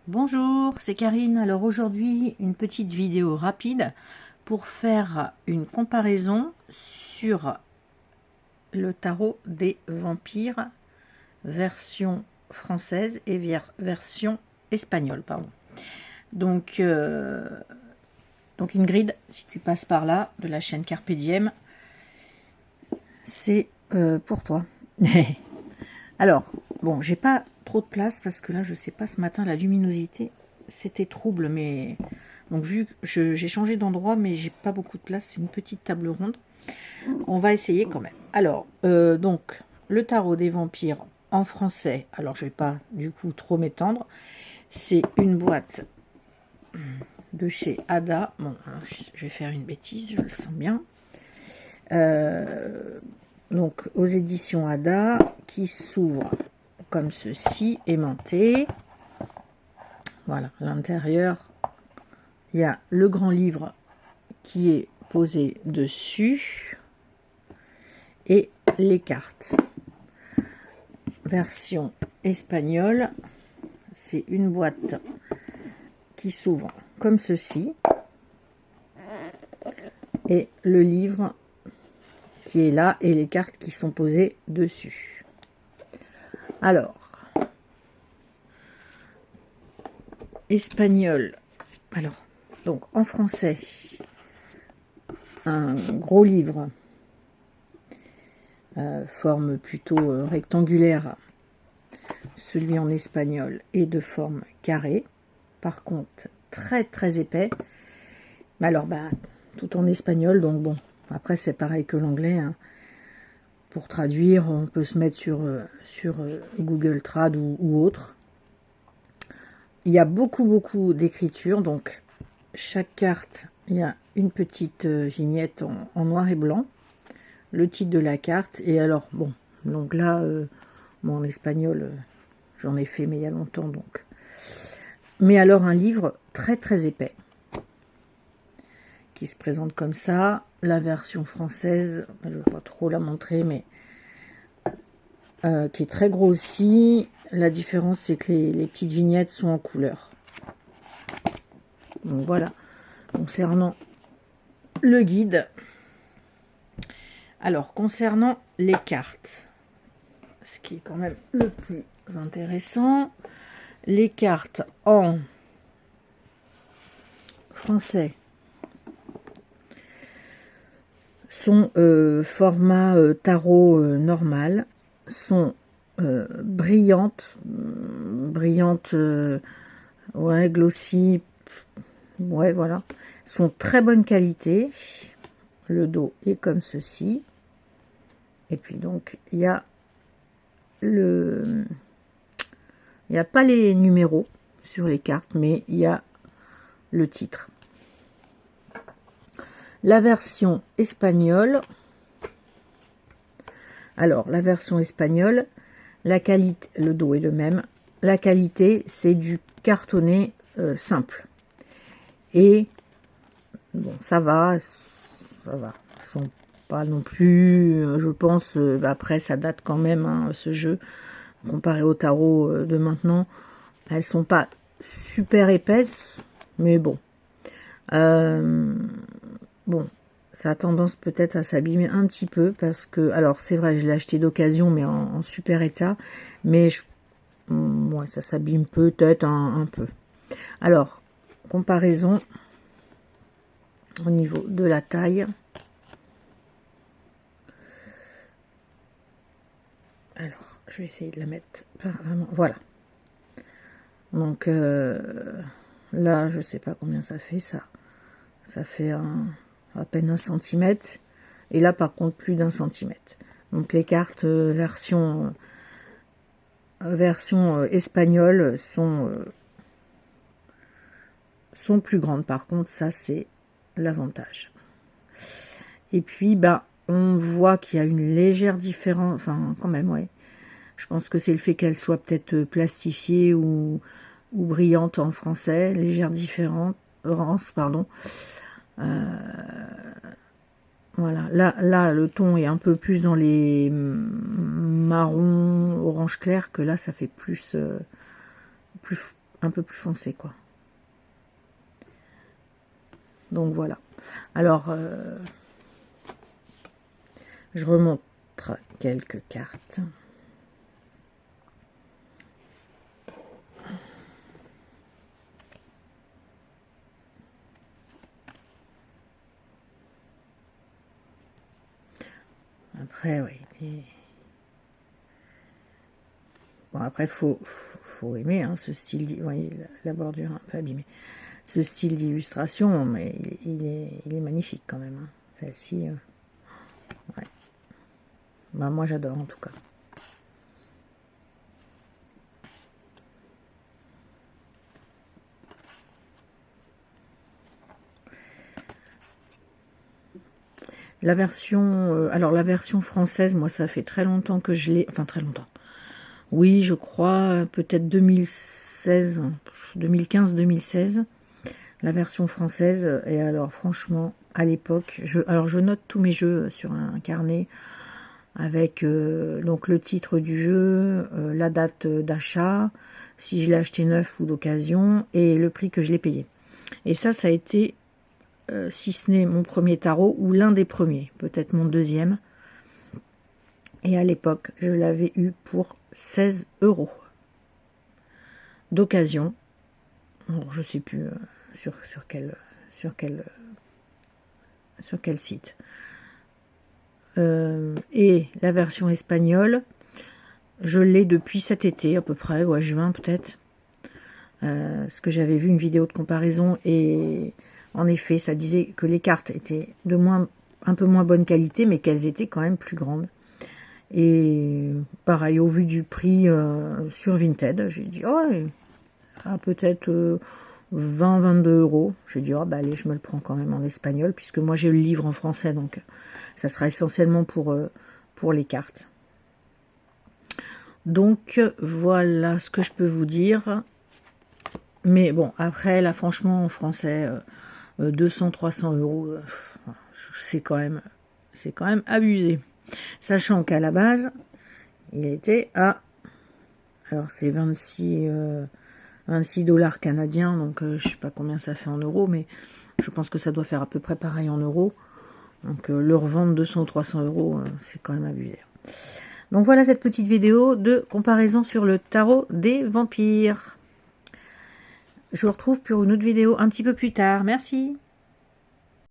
Bonjour, c'est Karine. Alors aujourd'hui, une petite vidéo rapide pour faire une comparaison sur le tarot des vampires version française et version espagnole, pardon. Donc Ingrid, si tu passes par là, de la chaîne Carpe Diem, c'est pour toi. Alors, bon, j'ai pas trop de place parce que là, je sais pas, ce matin, la luminosité, c'était trouble, mais... Donc, vu que j'ai changé d'endroit, mais j'ai pas beaucoup de place, c'est une petite table ronde. On va essayer quand même. Alors, donc, le tarot des vampires en français, alors je vais pas, du coup, trop m'étendre. C'est une boîte de chez Ada. Bon, alors, je vais faire une bêtise, je le sens bien. Donc aux éditions Ada, qui s'ouvre comme ceci, aimanté. Voilà, à l'intérieur, il y a le grand livre qui est posé dessus et les cartes. Version espagnole, c'est une boîte qui s'ouvre comme ceci et le livre qui est là et les cartes qui sont posées dessus. Alors, espagnol. Alors, donc en français, un gros livre, forme plutôt rectangulaire. Celui en espagnol est de forme carrée. Par contre, très très épais. Mais alors, tout en espagnol, donc bon. Après, c'est pareil que l'anglais. Hein. Pour traduire, on peut se mettre sur Google Trad ou autre. Il y a beaucoup d'écriture, donc chaque carte, il y a une petite vignette en noir et blanc, le titre de la carte, et alors, bon, donc là, en espagnol, j'en ai fait, mais il y a longtemps, donc. Mais alors, un livre très très épais, qui se présente comme ça, la version française, je ne vais pas trop la montrer, mais qui est très gros aussi. La différence, c'est que les petites vignettes sont en couleur. Donc voilà, concernant le guide. Alors, concernant les cartes, ce qui est quand même le plus intéressant, les cartes en français sont format tarot normal, sont brillantes, ouais, glossy, ouais, voilà, sont très bonne qualité. Le dos est comme ceci. Et puis donc, il y a pas les numéros sur les cartes, mais il y a le titre. La version espagnole. Alors, la version espagnole, la qualité, le dos est le même. La qualité, c'est du cartonné simple. Et bon, ça va. Ils sont pas non plus, je pense, après ça date quand même, hein, ce jeu, comparé au tarot de maintenant. Elles sont pas super épaisses, mais bon. Bon, ça a tendance peut-être à s'abîmer un petit peu, parce que, alors c'est vrai, je l'ai acheté d'occasion, mais en super état, mais ouais, ça s'abîme peut-être un peu. Alors, comparaison au niveau de la taille. Alors, je vais essayer de la mettre vraiment. Voilà. Donc là, je sais pas combien ça fait ça. Ça fait à peine 1 centimètre. Et là, par contre, plus d'1 centimètre. Donc les cartes version espagnole sont plus grandes. Par contre, ça c'est l'avantage. Et puis, on voit qu'il y a une légère différence. Enfin, quand même, ouais. Je pense que c'est le fait qu'elle soit peut-être plastifiée ou brillante en français, légère différence, pardon. Voilà, là, le ton est un peu plus dans les marrons, orange clair, que là, ça fait plus foncé, quoi. Donc voilà. Alors, je remontre quelques cartes. Après, oui. Bon, après, faut aimer hein, ce style. Vous voyez, la bordure un peu abîmée. Ce style d'illustration, mais il est magnifique quand même. Hein. Celle-ci, ouais. Bah, moi, j'adore en tout cas. La version, alors la version française, moi, ça fait très longtemps que je l'ai, enfin très longtemps. Oui, je crois, peut-être 2016, 2015-2016, la version française. Et alors, franchement, à l'époque, je note tous mes jeux sur un carnet avec donc le titre du jeu, la date d'achat, si je l'ai acheté neuf ou d'occasion, et le prix que je l'ai payé. Et ça a été, si ce n'est mon premier tarot, ou l'un des premiers, peut-être mon deuxième. Et à l'époque, je l'avais eu pour 16 € d'occasion. Bon, je ne sais plus sur quel site. Et la version espagnole, je l'ai depuis cet été à peu près, ou à juin peut-être. Parce que j'avais vu une vidéo de comparaison et en effet, ça disait que les cartes étaient un peu moins bonne qualité, mais qu'elles étaient quand même plus grandes. Et pareil, au vu du prix sur Vinted, j'ai dit, oh, peut-être 20-22 €. J'ai dit, oh, bah allez, je me le prends quand même en espagnol, puisque moi j'ai le livre en français, donc ça sera essentiellement pour les cartes. Donc voilà ce que je peux vous dire. Mais bon, après, là, franchement, en français, 200-300 €, c'est quand même abusé. Sachant qu'à la base, il était à, alors c'est 26 $ canadiens, donc je sais pas combien ça fait en euros, mais je pense que ça doit faire à peu près pareil en euros. Donc le revendre 200 ou 300 €, c'est quand même abusé. Donc voilà cette petite vidéo de comparaison sur le tarot des vampires. Je vous retrouve pour une autre vidéo un petit peu plus tard. Merci.